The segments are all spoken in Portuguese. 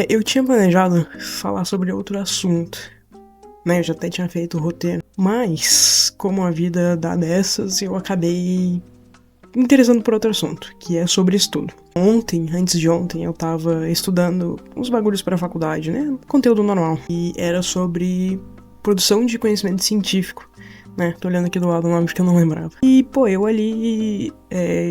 Eu tinha planejado falar sobre outro assunto, né? Eu já até tinha feito o roteiro. Mas, como a vida dá dessas, eu acabei me interessando por outro assunto, que é sobre estudo. Antes de ontem, eu tava estudando uns bagulhos pra faculdade, né? Conteúdo normal. E era sobre produção de conhecimento científico, né? Tô olhando aqui do lado o nome porque eu não lembrava. E, pô, eu ali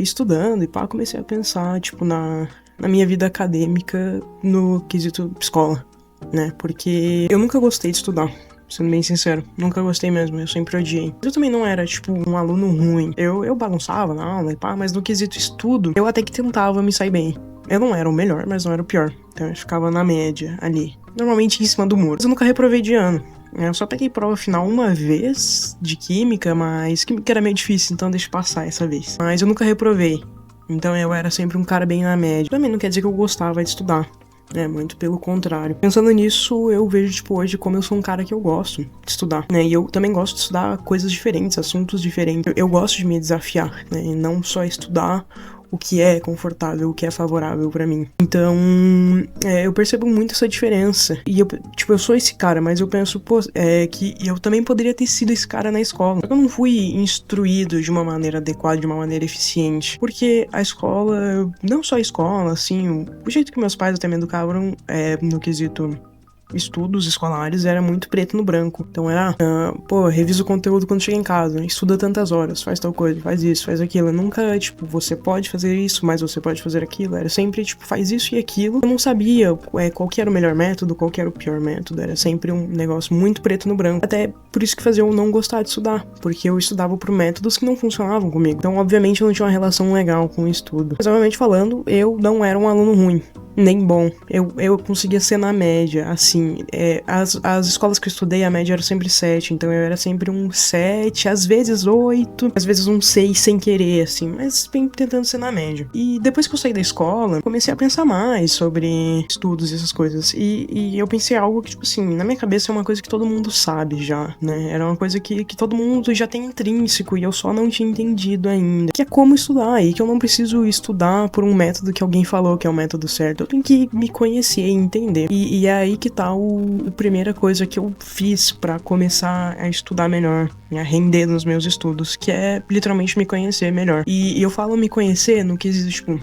estudando e pá, comecei a pensar, tipo, na minha vida acadêmica no quesito escola, né? Porque eu nunca gostei de estudar. Sendo bem sincero, nunca gostei mesmo, eu sempre odiei. Eu também não era, tipo, um aluno ruim. Eu bagunçava na aula e pá, mas no quesito estudo, eu até que tentava me sair bem. Eu não era o melhor, mas não era o pior. Então eu ficava na média, ali. Normalmente em cima do muro. Mas eu nunca reprovei de ano. Eu só peguei prova final uma vez de química, mas química era meio difícil, então deixa passar essa vez. Mas eu nunca reprovei. Então eu era sempre um cara bem na média. Também não quer dizer que eu gostava de estudar. Muito pelo contrário. Pensando nisso, eu vejo, tipo, hoje como eu sou um cara que eu gosto de estudar, né? E eu também gosto de estudar coisas diferentes, assuntos diferentes. Eu gosto de me desafiar, né? E não só estudar o que é confortável, o que é favorável pra mim. Então, eu percebo muito essa diferença. E eu sou esse cara, mas eu penso, que eu também poderia ter sido esse cara na escola. Só que eu não fui instruído de uma maneira adequada, de uma maneira eficiente. Porque a escola, não só a escola, assim, o jeito que meus pais até me educavam no quesito estudos escolares era muito preto no branco. Então era, revisa o conteúdo quando chega em casa, estuda tantas horas, faz tal coisa, faz isso, faz aquilo. Eu nunca, você pode fazer isso, mas você pode fazer aquilo. Era sempre, faz isso e aquilo. Eu não sabia qual que era o melhor método, qual que era o pior método. Era sempre um negócio muito preto no branco. Até por isso que fazia eu não gostar de estudar, porque eu estudava por métodos que não funcionavam comigo. Então, obviamente, eu não tinha uma relação legal com o estudo. Mas, obviamente falando, eu não era um aluno ruim. Nem bom. Eu conseguia ser na média, assim. As escolas que eu estudei, a média era sempre 7, então eu era sempre um 7, às vezes 8, às vezes um 6 sem querer, assim, mas bem tentando ser na média. E depois que eu saí da escola, comecei a pensar mais sobre estudos e essas coisas. E eu pensei algo que, na minha cabeça é uma coisa que todo mundo sabe já, né? Era uma coisa que todo mundo já tem intrínseco e eu só não tinha entendido ainda. Que é como estudar, e que eu não preciso estudar por um método que alguém falou que é o método certo. Eu tenho que me conhecer e entender. E é aí que tá a primeira coisa que eu fiz pra começar a estudar melhor, a render nos meus estudos, que é literalmente me conhecer melhor. E eu falo me conhecer no quesito,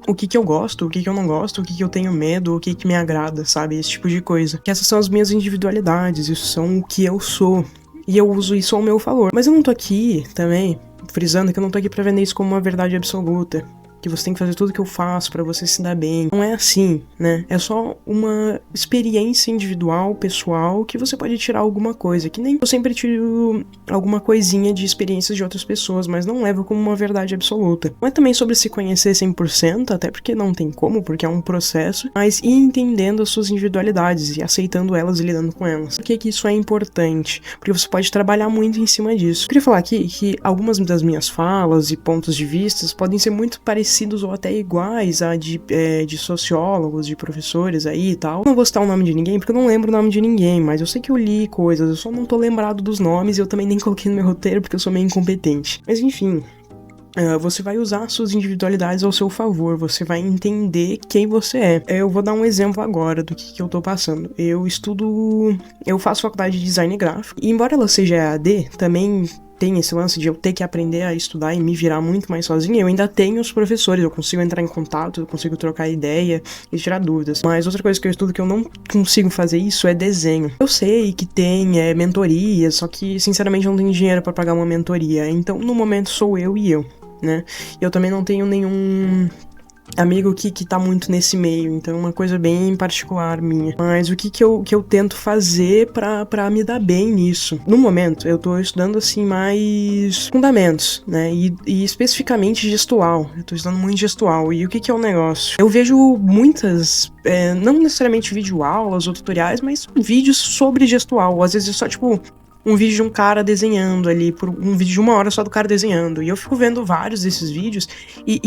o que eu gosto, o que eu não gosto, o que eu tenho medo, o que me agrada, sabe? Esse tipo de coisa. Que essas são as minhas individualidades, isso são o que eu sou. E eu uso isso ao meu favor. Mas eu não tô aqui também, frisando que eu não tô aqui pra vender isso como uma verdade absoluta. Que você tem que fazer tudo que eu faço pra você se dar bem. Não é assim, né? É só uma experiência individual, pessoal, que você pode tirar alguma coisa. Que nem eu sempre tiro alguma coisinha de experiências de outras pessoas, mas não levo como uma verdade absoluta. Não é também sobre se conhecer 100%, até porque não tem como, porque é um processo, mas ir entendendo as suas individualidades e aceitando elas e lidando com elas. Por que isso é importante? Porque você pode trabalhar muito em cima disso. Eu queria falar aqui que algumas das minhas falas e pontos de vista podem ser muito parecidos ou até iguais a de sociólogos, de professores aí e tal. Não vou citar o nome de ninguém, porque eu não lembro o nome de ninguém, mas eu sei que eu li coisas, eu só não tô lembrado dos nomes e eu também nem coloquei no meu roteiro porque eu sou meio incompetente. Mas enfim, você vai usar suas individualidades ao seu favor, você vai entender quem você é. Eu vou dar um exemplo agora do que eu tô passando. Eu faço faculdade de design gráfico, e embora ela seja EAD, também tem esse lance de eu ter que aprender a estudar e me virar muito mais sozinha. Eu ainda tenho os professores, eu consigo entrar em contato, eu consigo trocar ideia e tirar dúvidas. Mas outra coisa que eu estudo que eu não consigo fazer isso é desenho. Eu sei que tem mentorias, só que sinceramente eu não tenho dinheiro pra pagar uma mentoria. Então no momento sou eu e eu, né? Eu também não tenho nenhum amigo que tá muito nesse meio, então é uma coisa bem particular minha. Mas o que eu tento fazer pra me dar bem nisso? No momento, eu tô estudando, assim, mais fundamentos, né? E especificamente gestual. Eu tô estudando muito gestual. E o que é o negócio? Eu vejo muitas, não necessariamente videoaulas ou tutoriais, mas vídeos sobre gestual. Às vezes é só, um vídeo de um cara desenhando ali, por um vídeo de 1 hora só do cara desenhando. E eu fico vendo vários desses vídeos e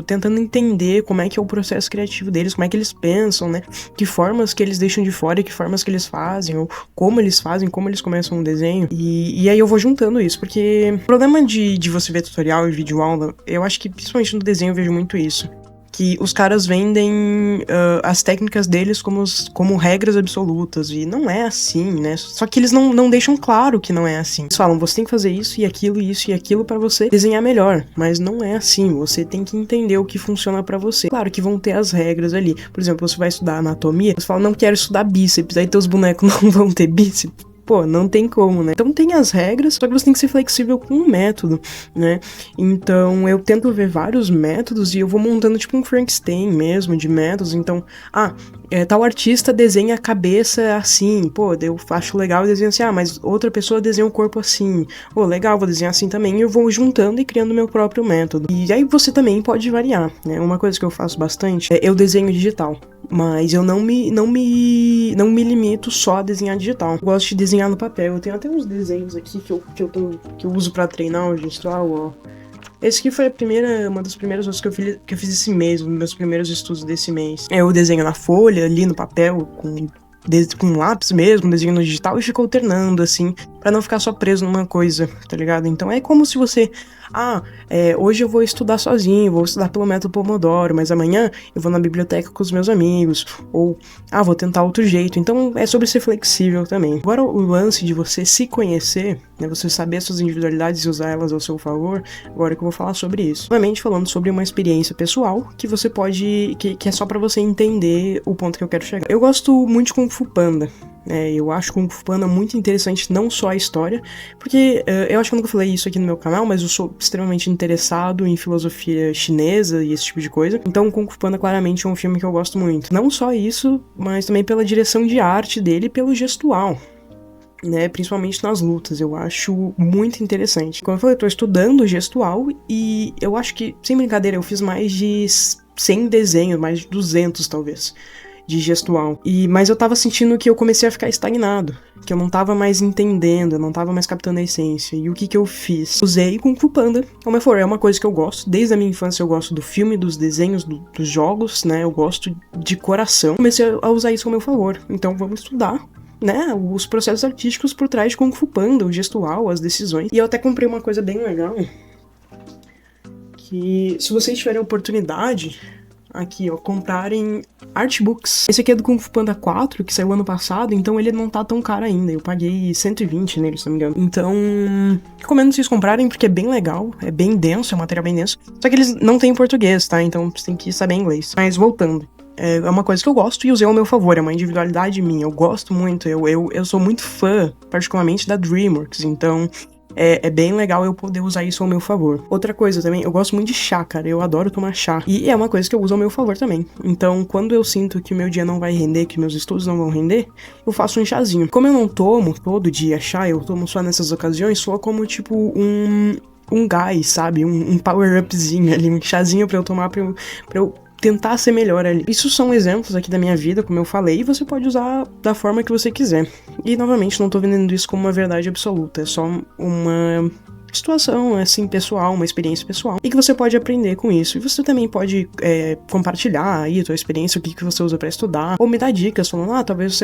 tentando entender como é que é o processo criativo deles, como é que eles pensam, né? Que formas que eles deixam de fora e que formas que eles fazem, ou como eles fazem, como eles começam um desenho. E aí eu vou juntando isso, porque o problema de você ver tutorial e videoaula, eu acho que principalmente no desenho eu vejo muito isso. que os caras vendem as técnicas deles como regras absolutas, e não é assim, né? Só que eles não deixam claro que não é assim. Eles falam, você tem que fazer isso e aquilo pra você desenhar melhor, mas não é assim. Você tem que entender o que funciona pra você. Claro que vão ter as regras ali. Por exemplo, você vai estudar anatomia, você fala, não quero estudar bíceps, aí teus bonecos não vão ter bíceps. Pô, não tem como, né? Então tem as regras, só que você tem que ser flexível com o método, né? Então eu tento ver vários métodos e eu vou montando tipo um Frankenstein mesmo de métodos. Então, tal artista desenha a cabeça assim, pô, eu acho legal desenhar assim, mas outra pessoa desenha o corpo assim. Pô, legal, vou desenhar assim também. E eu vou juntando e criando meu próprio método. E aí você também pode variar, né? Uma coisa que eu faço bastante é eu desenho digital. Mas eu não me limito só a desenhar digital. Eu gosto de desenhar no papel. Eu tenho até uns desenhos aqui que eu uso pra treinar o gestual, ó. Esse aqui foi uma das primeiras coisas que eu fiz esse mês, um dos meus primeiros estudos desse mês. Eu desenho na folha, ali no papel, com lápis mesmo, desenho no digital, e fico alternando, assim, pra não ficar só preso numa coisa, tá ligado? Então é como se você... hoje eu vou estudar sozinho, vou estudar pelo método Pomodoro, mas amanhã eu vou na biblioteca com os meus amigos, ou, vou tentar outro jeito. Então é sobre ser flexível também. Agora o lance de você se conhecer, né, você saber suas individualidades e usar elas ao seu favor, agora que eu vou falar sobre isso. Novamente falando sobre uma experiência pessoal que você pode, que é só pra você entender o ponto que eu quero chegar. Eu gosto muito de Kung Fu Panda. Eu acho Kung Fu Panda muito interessante, não só a história, porque eu acho que eu nunca falei isso aqui no meu canal, mas eu sou extremamente interessado em filosofia chinesa e esse tipo de coisa. Então Kung Fu Panda claramente é um filme que eu gosto muito. Não só isso, mas também pela direção de arte dele e pelo gestual, né, principalmente nas lutas. Eu acho muito interessante. Como eu falei, eu tô estudando gestual e eu acho que, sem brincadeira, eu fiz mais de 100 desenhos, mais de 200 talvez, de gestual. Mas eu tava sentindo que eu comecei a ficar estagnado, que eu não tava mais entendendo, eu não tava mais captando a essência. E o que eu fiz? Usei Kung Fu Panda. Como eu falei, é uma coisa que eu gosto. Desde a minha infância eu gosto do filme, dos desenhos, dos jogos, né? Eu gosto de coração. Comecei a usar isso ao meu favor. Então vamos estudar, né, os processos artísticos por trás de Kung Fu Panda, o gestual, as decisões. E eu até comprei uma coisa bem legal, que se vocês tiverem oportunidade, aqui ó, comprarem artbooks. Esse aqui é do Kung Fu Panda 4, que saiu ano passado, então ele não tá tão caro ainda. Eu paguei 120 nele, se não me engano. Então, recomendo vocês comprarem, porque é bem legal, é bem denso, é um material bem denso. Só que eles não têm em português, tá? Então você tem que saber inglês. Mas voltando. É uma coisa que eu gosto e usei ao meu favor, é uma individualidade minha, eu gosto muito, eu sou muito fã, particularmente da DreamWorks, então é bem legal eu poder usar isso ao meu favor. Outra coisa também, eu gosto muito de chá, cara, eu adoro tomar chá, e é uma coisa que eu uso ao meu favor também. Então, quando eu sinto que o meu dia não vai render, que meus estudos não vão render, eu faço um chazinho. Como eu não tomo todo dia chá, eu tomo só nessas ocasiões, soa como tipo um gás, sabe, um power-upzinho ali, um chazinho pra eu tomar, pra eu tentar ser melhor ali. Isso são exemplos aqui da minha vida, como eu falei, e você pode usar da forma que você quiser. E, novamente, não tô vendendo isso como uma verdade absoluta, é só uma situação, assim, pessoal, uma experiência pessoal, e que você pode aprender com isso. E você também pode compartilhar aí a tua experiência, o que você usa pra estudar, ou me dar dicas, falando, talvez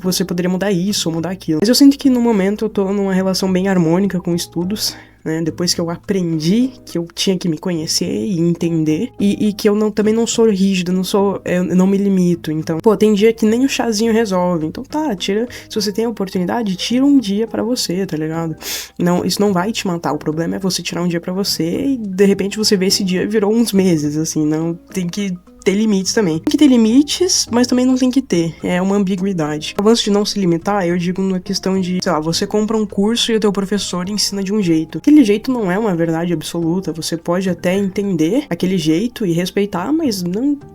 você poderia mudar isso ou mudar aquilo. Mas eu sinto que, no momento, eu tô numa relação bem harmônica com estudos, né, depois que eu aprendi que eu tinha que me conhecer e entender, e que eu também não sou rígido, eu não me limito. Então, tem dia que nem o chazinho resolve. Então se você tem a oportunidade, tira um dia pra você, tá ligado? Não, isso não vai te matar, o problema é você tirar um dia pra você e de repente você vê esse dia virou uns meses, assim, não tem que ter limites também. Tem que ter limites, mas também não tem que ter. É uma ambiguidade. O avanço de não se limitar, eu digo na questão de, sei lá, você compra um curso e o teu professor ensina de um jeito. Aquele jeito não é uma verdade absoluta. Você pode até entender aquele jeito e respeitar, mas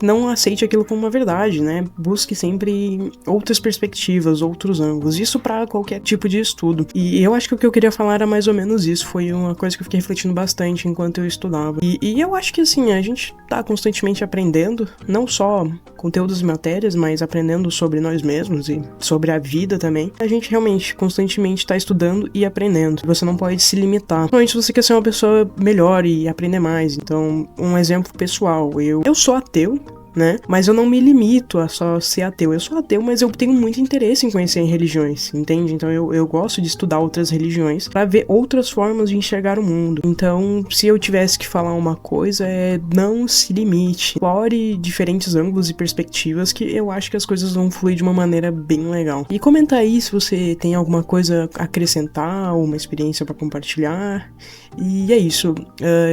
não aceite aquilo como uma verdade, né? Busque sempre outras perspectivas, outros ângulos. Isso pra qualquer tipo de estudo. E eu acho que o que eu queria falar era mais ou menos isso. Foi uma coisa que eu fiquei refletindo bastante enquanto eu estudava. E eu acho que, assim, a gente tá constantemente aprendendo, não só conteúdos e matérias, mas aprendendo sobre nós mesmos e sobre a vida também. A gente realmente constantemente tá estudando e aprendendo. Você não pode se limitar. Principalmente se você quer ser uma pessoa melhor e aprender mais. Então, um exemplo pessoal, eu sou ateu, né? Mas eu não me limito a só ser ateu. Eu sou ateu, mas eu tenho muito interesse em conhecer religiões, entende? Então eu gosto de estudar outras religiões pra ver outras formas de enxergar o mundo. Então, se eu tivesse que falar uma coisa, é não se limite. Explore diferentes ângulos e perspectivas que eu acho que as coisas vão fluir de uma maneira bem legal. E comenta aí se você tem alguma coisa a acrescentar, ou uma experiência pra compartilhar. E é isso.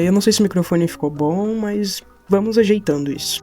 Eu não sei se o microfone ficou bom, mas vamos ajeitando isso.